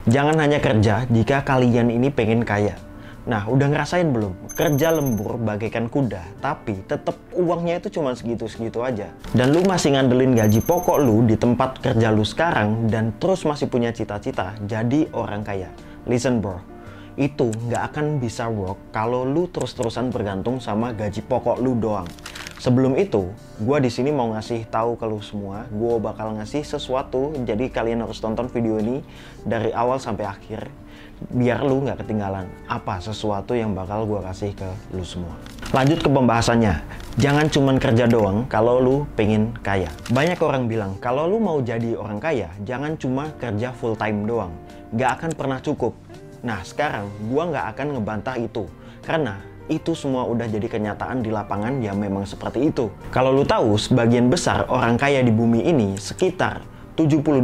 Jangan hanya kerja jika kalian ini pengen kaya. Nah, udah ngerasain belum? Kerja lembur bagaikan kuda, tapi tetap uangnya itu cuma segitu-segitu aja. Dan lu masih ngandelin gaji pokok lu di tempat kerja lu sekarang dan terus masih punya cita-cita jadi orang kaya. Listen bro, itu nggak akan bisa work kalau lu terus-terusan bergantung sama gaji pokok lu doang. Sebelum itu, gue di sini mau ngasih tahu ke lu semua, gue bakal ngasih sesuatu, jadi kalian harus tonton video ini dari awal sampai akhir, biar lu nggak ketinggalan apa sesuatu yang bakal gue kasih ke lu semua. Lanjut ke pembahasannya, jangan cuman kerja doang kalau lu pengen kaya. Banyak orang bilang, kalau lu mau jadi orang kaya, jangan cuma kerja full time doang, nggak akan pernah cukup. Nah sekarang, gue nggak akan ngebantah itu, karena itu semua udah jadi kenyataan di lapangan yang memang seperti itu. Kalau lu tahu, sebagian besar orang kaya di bumi ini, sekitar 72%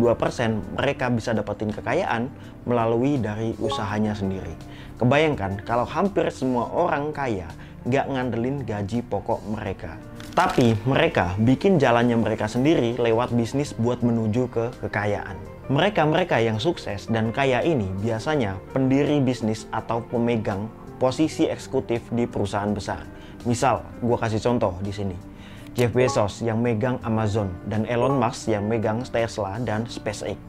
mereka bisa dapetin kekayaan melalui dari usahanya sendiri. Kebayangkan kalau hampir semua orang kaya nggak ngandelin gaji pokok mereka. Tapi mereka bikin jalannya mereka sendiri lewat bisnis buat menuju ke kekayaan. Mereka-mereka yang sukses dan kaya ini biasanya pendiri bisnis atau pemegang posisi eksekutif di perusahaan besar. Misal, gue kasih contoh di sini. Jeff Bezos yang megang Amazon dan Elon Musk yang megang Tesla dan SpaceX.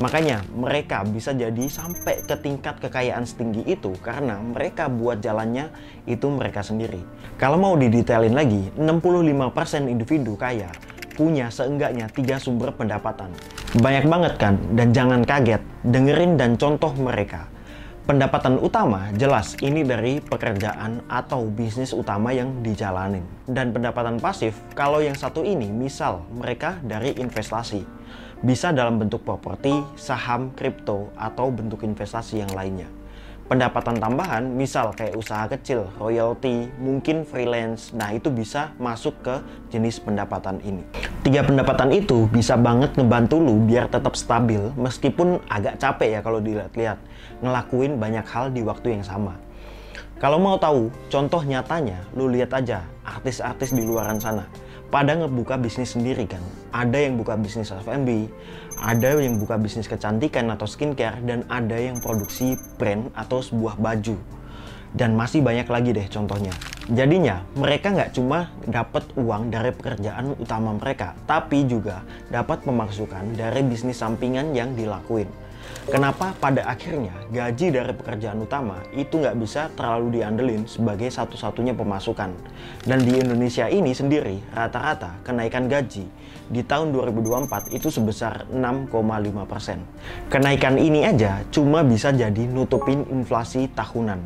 Makanya mereka bisa jadi sampai ke tingkat kekayaan setinggi itu karena mereka buat jalannya itu mereka sendiri. Kalau mau didetailin lagi, 65% individu kaya punya seenggaknya 3 sumber pendapatan. Banyak banget kan? Dan jangan kaget, dengerin dan contoh mereka. Pendapatan utama jelas ini dari pekerjaan atau bisnis utama yang dijalanin. Dan pendapatan pasif, kalau yang satu ini misal mereka dari investasi. Bisa dalam bentuk properti, saham, kripto, atau bentuk investasi yang lainnya. Pendapatan tambahan misal kayak usaha kecil, royalti, mungkin freelance, nah itu bisa masuk ke jenis pendapatan ini. 3 pendapatan itu bisa banget ngebantu lu biar tetap stabil meskipun agak capek ya kalau dilihat-lihat ngelakuin banyak hal di waktu yang sama. Kalau mau tahu contoh nyatanya, lu lihat aja artis-artis di luaran sana pada ngebuka bisnis sendiri kan. Ada yang buka bisnis F&B, ada yang buka bisnis kecantikan atau skincare, dan ada yang produksi brand atau sebuah baju. Dan masih banyak lagi deh contohnya. Jadinya mereka nggak cuma dapat uang dari pekerjaan utama mereka, tapi juga dapat pemasukan dari bisnis sampingan yang dilakuin. Kenapa pada akhirnya gaji dari pekerjaan utama itu nggak bisa terlalu diandelin sebagai satu-satunya pemasukan. Dan di Indonesia ini sendiri rata-rata kenaikan gaji di tahun 2024 itu sebesar 6,5%. Kenaikan ini aja cuma bisa jadi nutupin inflasi tahunan.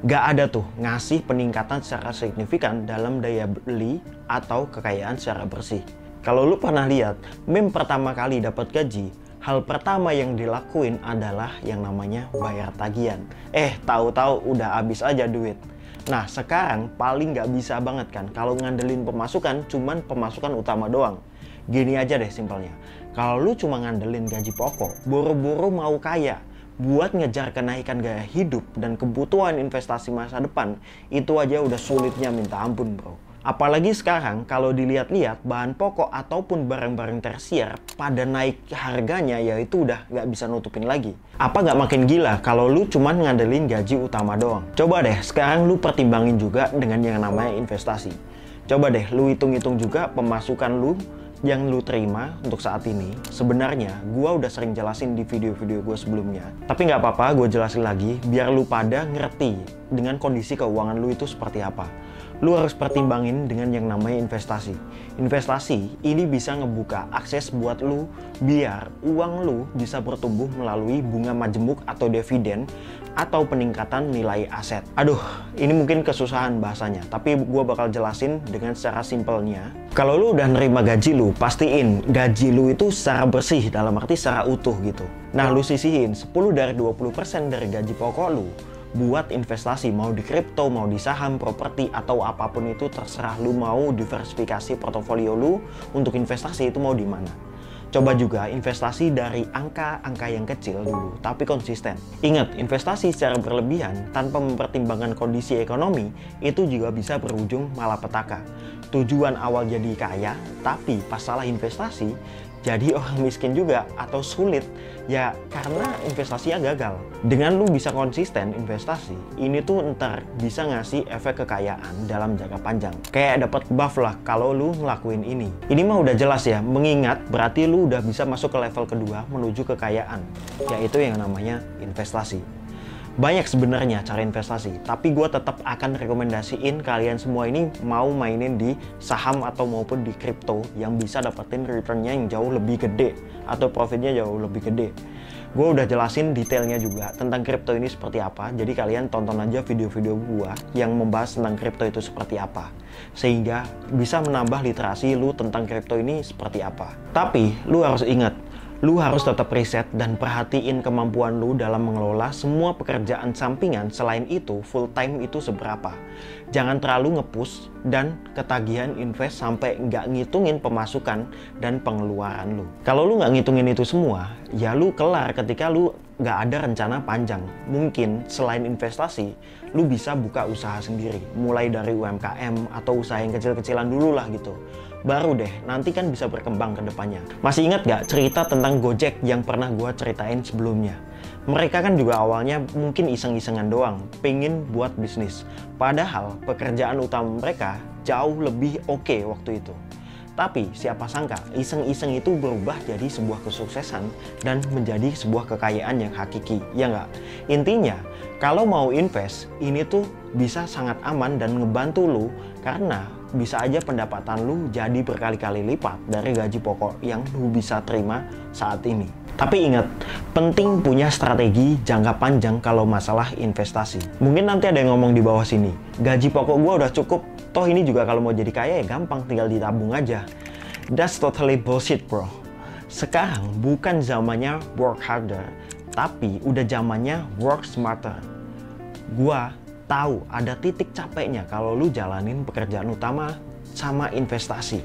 Gak ada tuh ngasih peningkatan secara signifikan dalam daya beli atau kekayaan secara bersih. Kalau lu pernah lihat meme pertama kali dapat gaji, hal pertama yang dilakuin adalah yang namanya bayar tagihan. Tahu-tahu udah habis aja duit. Nah sekarang paling gak bisa banget kan kalau ngandelin pemasukan cuman pemasukan utama doang. Gini aja deh simpelnya, kalau lu cuma ngandelin gaji pokok, boro-boro mau kaya, buat ngejar kenaikan gaya hidup dan kebutuhan investasi masa depan, itu aja udah sulitnya minta ampun bro. Apalagi sekarang kalau dilihat-lihat bahan pokok ataupun barang-barang tersier pada naik harganya, ya itu udah nggak bisa nutupin lagi. Apa nggak makin gila kalau lu cuman ngandelin gaji utama doang? Coba deh sekarang lu pertimbangin juga dengan yang namanya investasi. Coba deh lu hitung-hitung juga pemasukan lu yang lu terima untuk saat ini. Sebenarnya gua udah sering jelasin di video-video gue sebelumnya, tapi nggak apa-apa gue jelasin lagi biar lu pada ngerti dengan kondisi keuangan lu itu seperti apa. Lu harus pertimbangin dengan yang namanya investasi. Investasi ini bisa ngebuka akses buat lu biar uang lu bisa bertumbuh melalui bunga majemuk atau dividen atau peningkatan nilai aset. Aduh, ini mungkin kesusahan bahasanya, tapi gua bakal jelasin dengan secara simpelnya. Kalau lu udah nerima gaji lu, pastiin gaji lu itu secara bersih, dalam arti secara utuh gitu. Nah, lu sisihin 10 dari 20% dari gaji pokok lu buat investasi, mau di kripto, mau di saham, properti, atau apapun itu terserah lu mau diversifikasi portofolio lu untuk investasi itu mau di mana. Coba juga investasi dari angka-angka yang kecil dulu, tapi konsisten. Ingat, investasi secara berlebihan tanpa mempertimbangkan kondisi ekonomi itu juga bisa berujung malapetaka. Tujuan awal jadi kaya, tapi pas salah investasi jadi orang miskin juga atau sulit ya karena investasinya gagal. Dengan lu bisa konsisten investasi, ini tuh ntar bisa ngasih efek kekayaan dalam jangka panjang. Kayak dapat buff lah kalau lu ngelakuin ini. Ini mah udah jelas ya, mengingat berarti lu udah bisa masuk ke level kedua menuju kekayaan, yaitu yang namanya investasi. Banyak sebenarnya cara investasi, tapi gue tetap akan rekomendasiin kalian semua ini mau mainin di saham atau maupun di kripto yang bisa dapetin returnnya yang jauh lebih gede atau profitnya jauh lebih gede. Gue udah jelasin detailnya juga tentang kripto ini seperti apa, jadi kalian tonton aja video-video gue yang membahas tentang kripto itu seperti apa, sehingga bisa menambah literasi lu tentang kripto ini seperti apa. Tapi lu harus ingat, lu harus tetap riset dan perhatiin kemampuan lu dalam mengelola semua pekerjaan sampingan. Selain itu, full time itu seberapa. Jangan terlalu nge-push dan ketagihan invest sampai nggak ngitungin pemasukan dan pengeluaran lu. Kalau lu nggak ngitungin itu semua, ya lu kelar ketika lu nggak ada rencana panjang. Mungkin selain investasi, lu bisa buka usaha sendiri. Mulai dari UMKM atau usaha yang kecil-kecilan dulu lah gitu. Baru deh, nanti kan bisa berkembang ke depannya. Masih ingat gak cerita tentang Gojek yang pernah gue ceritain sebelumnya? Mereka kan juga awalnya mungkin iseng-isengan doang, pengen buat bisnis. Padahal pekerjaan utama mereka jauh lebih oke waktu itu. Tapi siapa sangka iseng-iseng itu berubah jadi sebuah kesuksesan dan menjadi sebuah kekayaan yang hakiki, ya nggak? Intinya, kalau mau invest, ini tuh bisa sangat aman dan ngebantu lu karena bisa aja pendapatan lu jadi berkali-kali lipat dari gaji pokok yang lu bisa terima saat ini. Tapi ingat, penting punya strategi jangka panjang kalau masalah investasi. Mungkin nanti ada yang ngomong di bawah sini, gaji pokok gua udah cukup, toh ini juga kalau mau jadi kaya ya gampang, tinggal ditabung aja. That's totally bullshit bro. Sekarang bukan zamannya work harder, tapi udah zamannya work smarter. Gua tahu ada titik capeknya kalau lu jalanin pekerjaan utama sama investasi.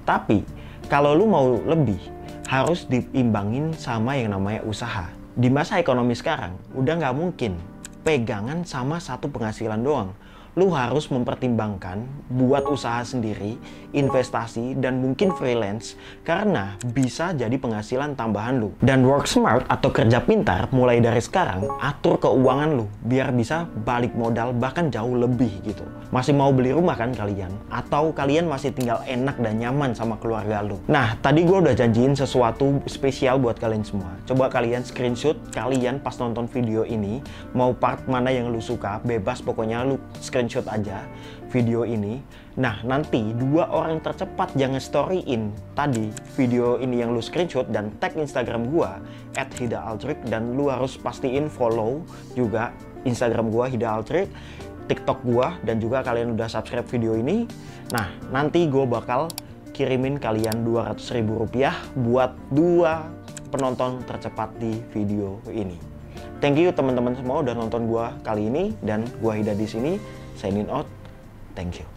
Tapi kalau lu mau lebih, harus diimbangin sama yang namanya usaha. Di masa ekonomi sekarang, udah nggak mungkin pegangan sama satu penghasilan doang. Lu harus mempertimbangkan buat usaha sendiri, investasi, dan mungkin freelance karena bisa jadi penghasilan tambahan lu. Dan work smart atau kerja pintar mulai dari sekarang, atur keuangan lu biar bisa balik modal bahkan jauh lebih gitu. Masih mau beli rumah kan kalian? Atau kalian masih tinggal enak dan nyaman sama keluarga lu? Nah, tadi gue udah janjiin sesuatu spesial buat kalian semua. Coba kalian screenshot kalian pas nonton video ini, mau part mana yang lu suka, bebas pokoknya lu screenshot aja video ini. Nah, nanti 2 orang tercepat yang nge-storyin tadi video ini yang lu screenshot dan tag Instagram gua @hidaaltrik, dan lu harus pastiin follow juga Instagram gua Hidaaltrik, TikTok gua, dan juga kalian udah subscribe video ini. Nah, nanti gua bakal kirimin kalian Rp200.000 buat 2 penonton tercepat di video ini. Thank you teman-teman semua udah nonton gua kali ini, dan gua Hida di sini signing out. Thank you.